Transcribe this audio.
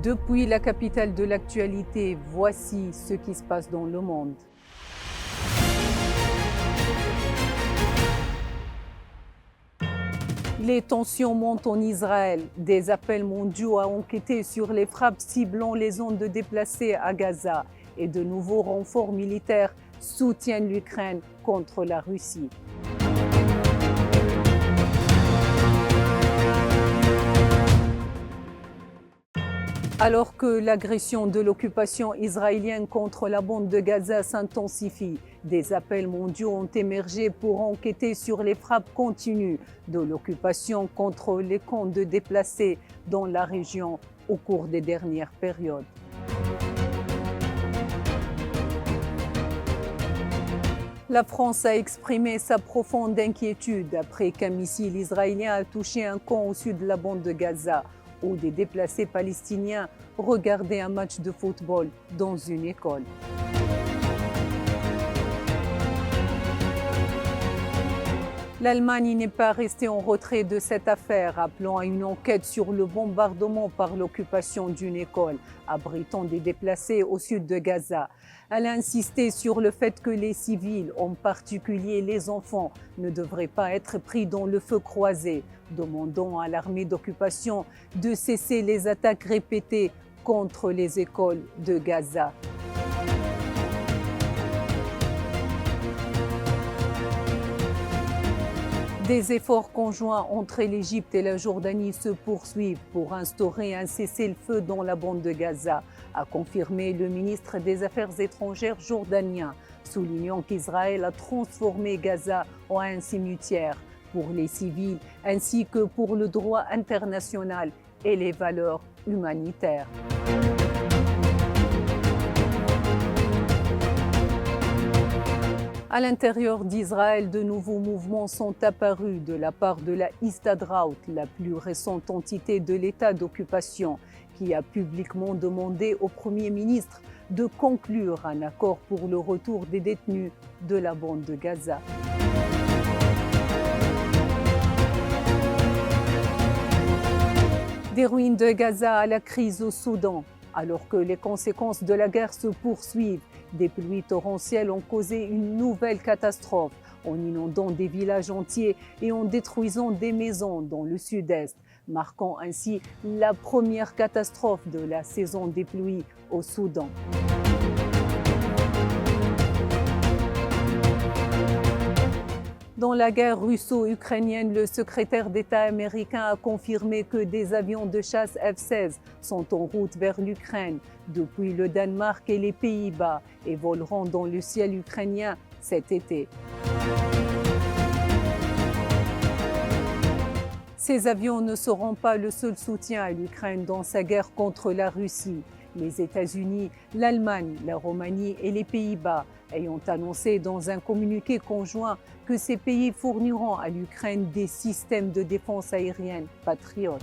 Depuis la capitale de l'actualité, voici ce qui se passe dans le monde. Les tensions montent en Israël. Des appels mondiaux à enquêter sur les frappes ciblant les zones de déplacés à Gaza. Et de nouveaux renforts militaires soutiennent l'Ukraine contre la Russie. Alors que l'agression de l'occupation israélienne contre la bande de Gaza s'intensifie, des appels mondiaux ont émergé pour enquêter sur les frappes continues de l'occupation contre les camps de déplacés dans la région au cours des dernières périodes. La France a exprimé sa profonde inquiétude après qu'un missile israélien a touché un camp au sud de la bande de Gaza, où des déplacés palestiniens regardaient un match de football dans une école. L'Allemagne n'est pas restée en retrait de cette affaire, appelant à une enquête sur le bombardement par l'occupation d'une école abritant des déplacés au sud de Gaza. Elle a insisté sur le fait que les civils, en particulier les enfants, ne devraient pas être pris dans le feu croisé, demandant à l'armée d'occupation de cesser les attaques répétées contre les écoles de Gaza. Des efforts conjoints entre l'Égypte et la Jordanie se poursuivent pour instaurer un cessez-le-feu dans la bande de Gaza, a confirmé le ministre des Affaires étrangères jordanien, soulignant qu'Israël a transformé Gaza en un cimetière pour les civils ainsi que pour le droit international et les valeurs humanitaires. À l'intérieur d'Israël, de nouveaux mouvements sont apparus de la part de la Histadrout, la plus récente entité de l'État d'occupation, qui a publiquement demandé au Premier ministre de conclure un accord pour le retour des détenus de la bande de Gaza. Des ruines de Gaza à la crise au Soudan. Alors que les conséquences de la guerre se poursuivent, des pluies torrentielles ont causé une nouvelle catastrophe en inondant des villages entiers et en détruisant des maisons dans le sud-est, marquant ainsi la première catastrophe de la saison des pluies au Soudan. Dans la guerre russo-ukrainienne, le secrétaire d'État américain a confirmé que des avions de chasse F-16 sont en route vers l'Ukraine depuis le Danemark et les Pays-Bas et voleront dans le ciel ukrainien cet été. Ces avions ne seront pas le seul soutien à l'Ukraine dans sa guerre contre la Russie. Les États-Unis, l'Allemagne, la Roumanie et les Pays-Bas ayant annoncé dans un communiqué conjoint que ces pays fourniront à l'Ukraine des systèmes de défense aérienne patriotes.